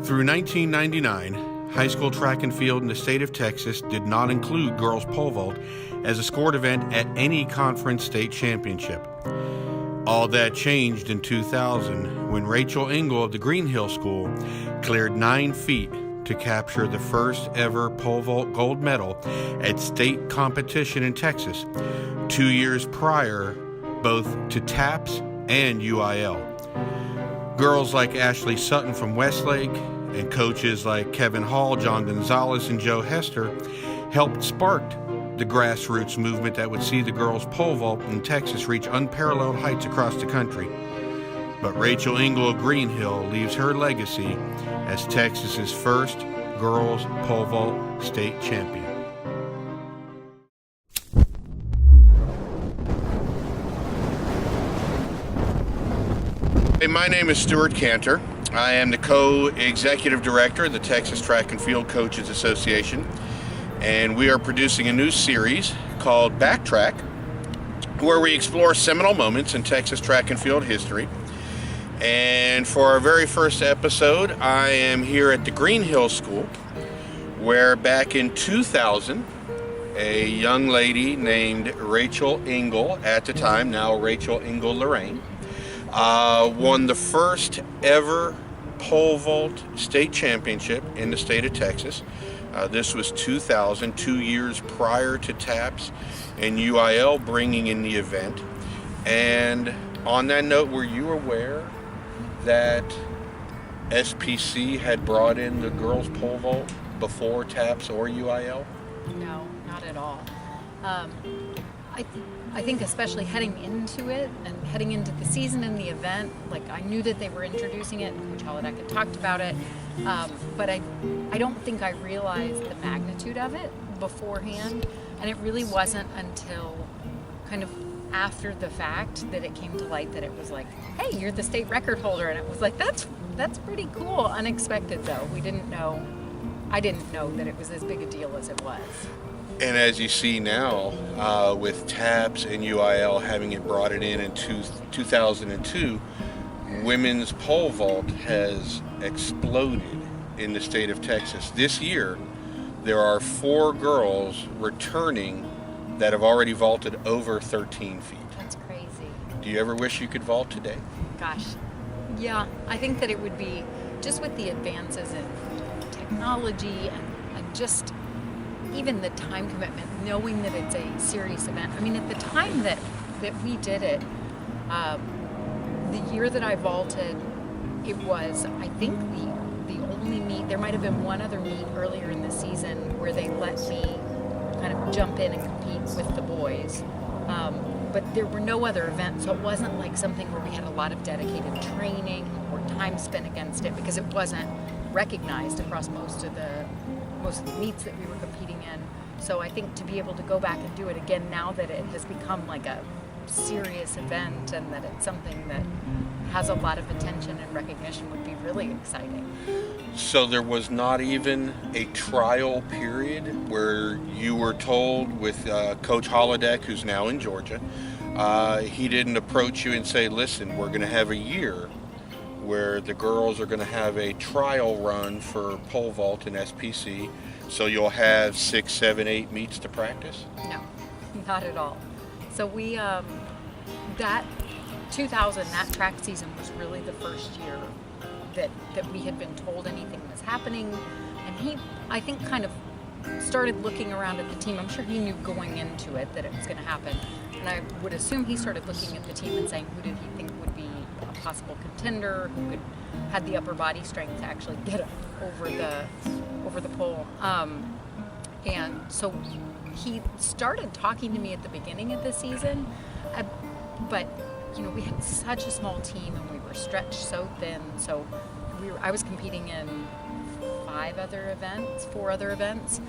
Through 1999, high school track and field in the state of Texas did not include girls pole vault as a scored event at any conference state championship. All that changed in 2000 when Rachel Ingle of the Greenhill School cleared 9 feet to capture the first ever pole vault gold medal at state competition in Texas, 2 years prior both to TAPS and UIL. Girls like Ashley Sutton from Westlake and coaches like Kevin Hall, John Gonzalez, and Joe Hester helped spark the grassroots movement that would see the girls pole vault in Texas reach unparalleled heights across the country. But Rachel Ingle of Greenhill leaves her legacy as Texas's first girls pole vault state champion. Hey, my name is Stuart Cantor. I am the co-executive director of the Texas Track and Field Coaches Association, and we are producing a new series called BackTrack, where we explore seminal moments in Texas track and field history. And for our very first episode, I am here at the Greenhill School, where back in 2000, a young lady named Rachel Ingle, at the time, now Rachel Ingle Lorraine, won the first ever pole vault state championship in the state of Texas. This was 2000, 2 years prior to TAPS and UIL bringing in the event. And on that note, were you aware that SPC had brought in the girls pole vault before TAPS or UIL? No, not at all. I think especially heading into it and heading into the season and the event, like I knew that they were introducing it, and Coach Holliday had talked about it, but I don't think I realized the magnitude of it beforehand, and it really wasn't until kind of after the fact that it came to light that it was like, hey, you're the state record holder, and it was like, that's pretty cool. Unexpected though. I didn't know that it was as big a deal as it was. And as you see now, with TAPS and UIL having brought it in 2002, women's pole vault has exploded in the state of Texas. This year, there are 4 girls returning that have already vaulted over 13 feet. That's crazy. Do you ever wish you could vault today? Gosh, yeah. I think that it would be, just with the advances in technology and just even the time commitment, knowing that it's a serious event. I mean, at the time that we did it, the year that I vaulted, it was, I think, the only meet. There might have been one other meet earlier in the season where they let me kind of jump in and compete with the boys. But there were no other events, so it wasn't like something where we had a lot of dedicated training or time spent against it, because it wasn't recognized across most of the meets that we were competing in. So I think to be able to go back and do it again now that it has become like a serious event and that it's something that has a lot of attention and recognition would be really exciting. So there was not even a trial period where you were told with Coach Holodeck, who's now in Georgia, he didn't approach you and say, listen, we're going to have a year where the girls are going to have a trial run for pole vault and SPC, so you'll have 6, 7, 8 meets to practice? No, not at all. So we, that 2000, that track season was really the first year that we had been told anything was happening, and he, I think, kind of started looking around at the team. I'm sure he knew going into it that it was going to happen, and I would assume he started looking at the team and saying, who did he think would be a possible contender, who had the upper body strength to actually get over the pole. And so he started talking to me at the beginning of the season, but we had such a small team and we were stretched so thin. So I was competing in 4 other events.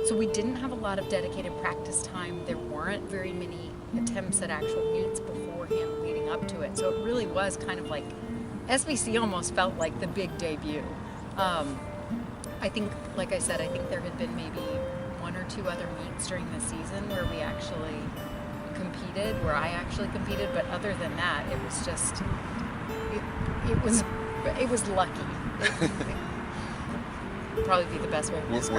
So we didn't have a lot of dedicated practice time. There weren't very many attempts at actual meets beforehand leading up to it. So it really was kind of like, SBC almost felt like the big debut. I think, like I said, I think there had been maybe 1 or 2 other meets during the season where we actually competed, where I actually competed, but other than that, it was just, it was it was lucky. Probably be the best way to describe it.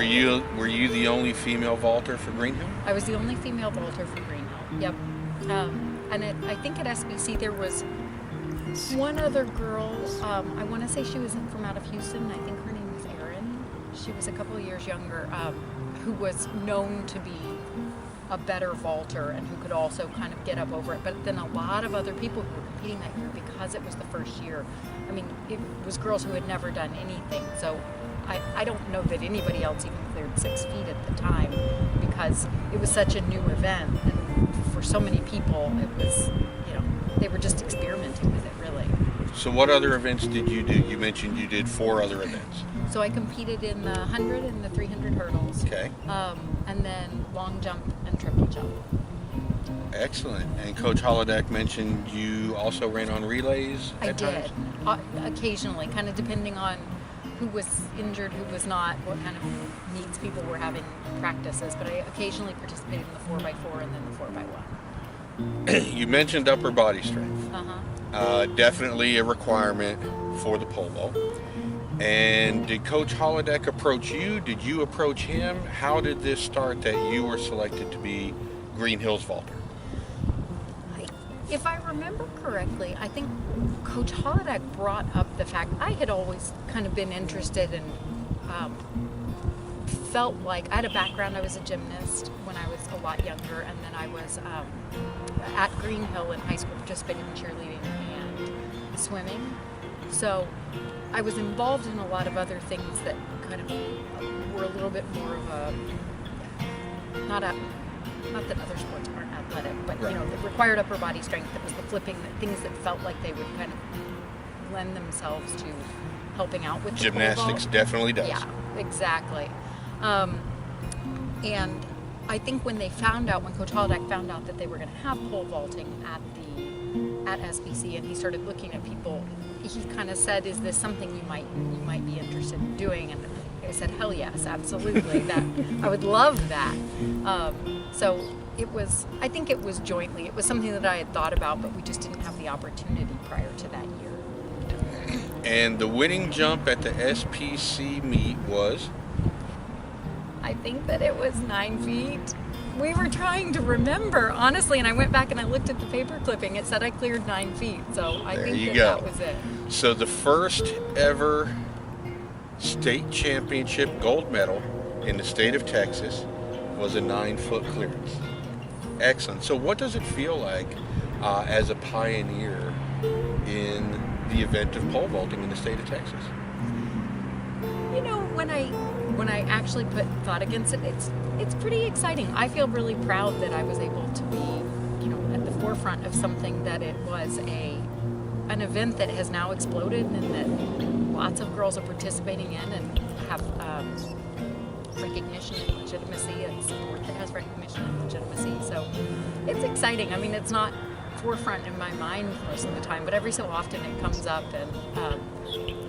Were you the only female vaulter for Greenhill? I was the only female vaulter for Greenhill. Yep. And I think at SBC there was one other girl. I want to say she was from out of Houston. I think her name was Erin. She was a couple of years younger, who was known to be a better vaulter and who could also kind of get up over it. But then a lot of other people who were competing that year, because it was the first year, I mean, it was girls who had never done anything. So I don't know that anybody else even cleared 6 feet at the time, because it was such a new event, and for so many people it was, they were just experimenting with it, really. So what other events did you do? You mentioned you did 4 other events. So I competed in the 100 and the 300 hurdles. Okay. And then long jump and triple jump. Excellent. And Coach Holodeck mentioned you also ran on relays at times? I did. Occasionally, kind of depending on who was injured, who was not, what kind of needs people were having practices. But I occasionally participated in the 4x4 and then the 4x1. You mentioned upper body strength. Uh-huh. Definitely a requirement for the pole vault. And did Coach Holodeck approach you? Did you approach him? How did this start that you were selected to be Greenhill's vaulter? If I remember correctly, I think Coach Holodeck brought up the fact I had always kind of been interested and felt like I had a background. I was a gymnast when I was a lot younger, and then I was at Greenhill in high school participating in cheerleading and swimming. So I was involved in a lot of other things that kind of were a little bit more of a, not that other sports aren't athletic, but right. That required upper body strength. That was the flipping, things that felt like they would kind of lend themselves to helping out with the gymnastics. pole vault. Definitely does. Yeah, exactly. And I think when Coach Holodeck found out that they were going to have pole vaulting at SBC, and he started looking at people, he kind of said, "Is this something you might be interested in doing?" And I said, "Hell yes, absolutely. That I would love that." So I think it was jointly. It was something that I had thought about, but we just didn't have the opportunity prior to that year. And the winning jump at the SPC meet was? I think that it was 9 feet. We were trying to remember, honestly, and I went back and I looked at the paper clipping. It said I cleared 9 feet, so I think that was it. So the first ever state championship gold medal in the state of Texas was a 9-foot clearance. Excellent. So what does it feel like as a pioneer in the event of pole vaulting in the state of Texas? When I actually put thought against it, it's pretty exciting. I feel really proud that I was able to be, at the forefront of something that it was an event that has now exploded and that lots of girls are participating in and have recognition and legitimacy, and sport that has recognition and legitimacy. So it's exciting. I mean, it's not forefront in my mind most of the time, but every so often it comes up. And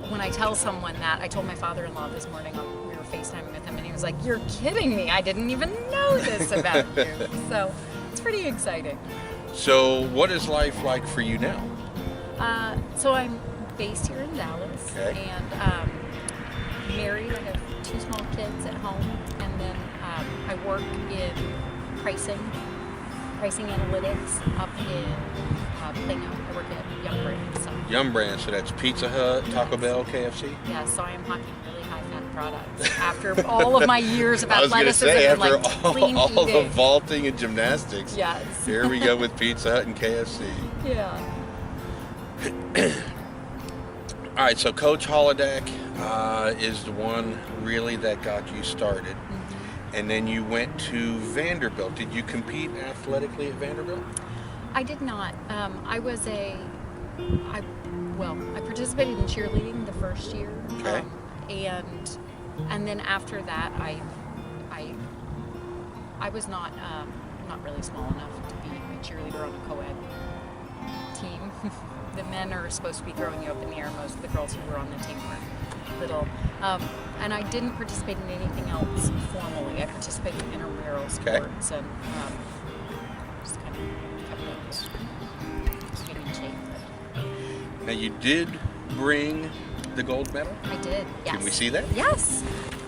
when I tell someone that, I told my father-in-law this morning, we were FaceTiming with him, and he was like, "You're kidding me. I didn't even know this about you." So it's pretty exciting. So what is life like for you now? So I'm based here in Dallas, okay. And married. I have 2 small kids at home, and then I work in pricing analytics up in Plano. I work at Yum Brands. Yum Brands, so that's Pizza Hut, Taco Bell, KFC? Yeah, so I am hawking really high-fat products after all of my years of athleticism and clean all eating. the vaulting and gymnastics. Yes. Here we go with Pizza Hut and KFC. Yeah. All right, so Coach Holodeck is the one really that got you started. Mm-hmm. And then you went to Vanderbilt. Did you compete athletically at Vanderbilt? I did not. I participated in cheerleading the first year. Okay. And then after that, I was not really small enough to be a cheerleader on a co-ed team. The men are supposed to be throwing you up in the air. Most of the girls who were on the team were little. And I didn't participate in anything else formally. I participated in intramural sports and just kind of kept getting in shape. Now you did bring the gold medal? I did, yes. Can we see that? Yes.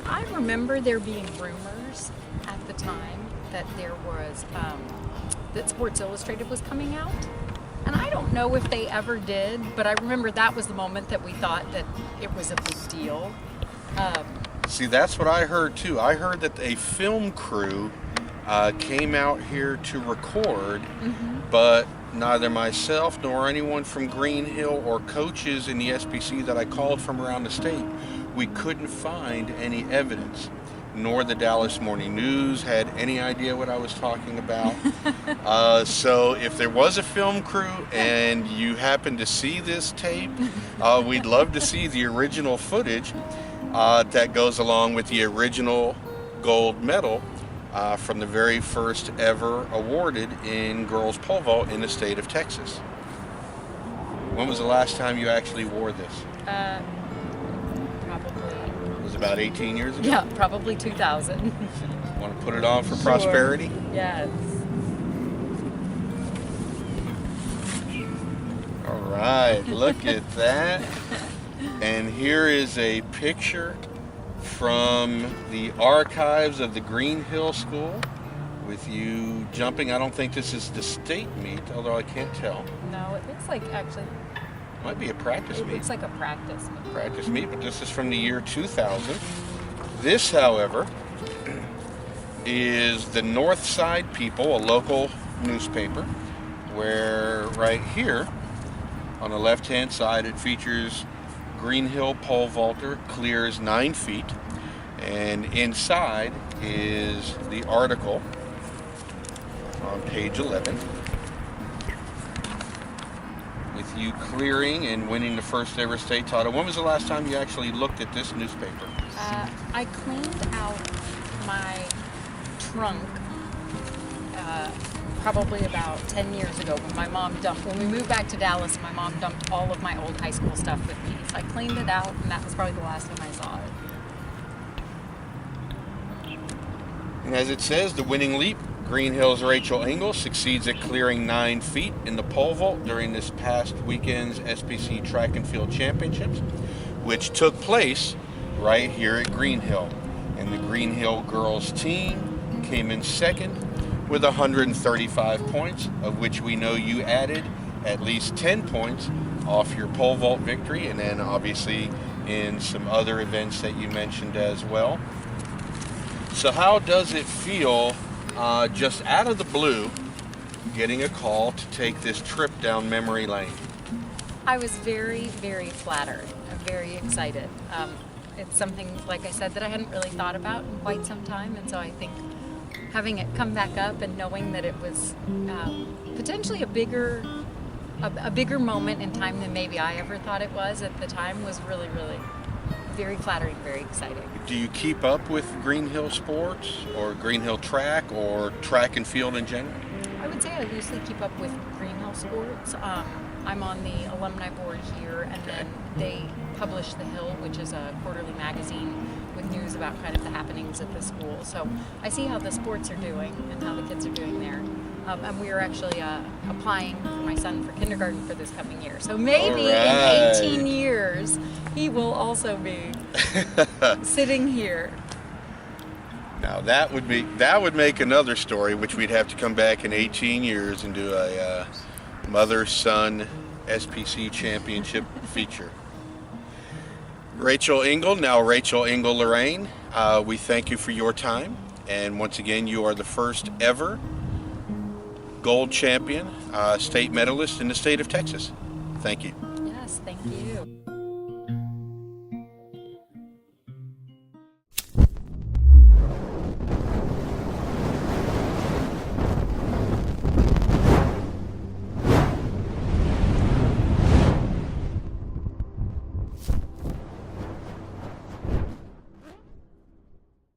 I remember there being rumors at the time that there was, that Sports Illustrated was coming out. And I don't know if they ever did, but I remember that was the moment that we thought that it was a big deal. See, that's what I heard too. I heard that a film crew came out here to record, but neither myself nor anyone from Greenhill or coaches in the SBC that I called from around the state, we couldn't find any evidence. Nor the Dallas Morning News had any idea what I was talking about. So if there was a film crew and you happen to see this tape, we'd love to see the original footage that goes along with the original gold medal from the very first ever awarded in girls pole vault in the state of Texas. When was the last time you actually wore this? Probably. It was about 18 years ago? Yeah, probably 2000. Want to put it on for prosperity? Yes. All right, look at that. And here is a picture from the archives of the Greenhill School with you jumping. I don't think this is the state meet, although I can't tell. No, it looks like actually. Might be a practice It meet. looks like a practice meet. Practice meet, but this is from the year 2000. This, however, is the North Side People, a local newspaper, where right here on the left-hand side it features Greenhill pole vaulter clears 9 feet, and inside is the article on page 11 with you clearing and winning the first ever state title. When was the last time you actually looked at this newspaper? I cleaned out my trunk probably about 10 years ago when we moved back to Dallas, my mom dumped all of my old high school stuff with me. So I cleaned it out, and that was probably the last time I saw it. And as it says, the winning leap, Greenhill's Rachel Ingle succeeds at clearing 9 feet in the pole vault during this past weekend's SBC Track and Field Championships, which took place right here at Greenhill. And the Greenhill girls team came in second with 135 points, of which we know you added at least 10 points off your pole vault victory, and then obviously in some other events that you mentioned as well. So how does it feel, just out of the blue, getting a call to take this trip down memory lane? I was very, very flattered. I'm very excited. It's something, like I said, that I hadn't really thought about in quite some time, and so I think having it come back up and knowing that it was potentially a bigger moment in time than maybe I ever thought it was at the time was really, really very flattering, very exciting. Do you keep up with Greenhill sports or Greenhill track or track and field in general? I would say I loosely keep up with Greenhill sports. I'm on the alumni board here, and then they publish The Hill, which is a quarterly magazine with news about kind of the happenings at the school. So I see how the sports are doing and how the kids are doing there. And we are actually applying for my son for kindergarten for this coming year. So maybe in 18 years, he will also be sitting here. Now that would make another story, which we'd have to come back in 18 years and do a mother-son SPC championship feature. Rachel Ingle, now Rachel Ingle Lorraine, we thank you for your time, and once again you are the first ever gold champion, state medalist in the state of Texas. Thank you. Yes, thank you.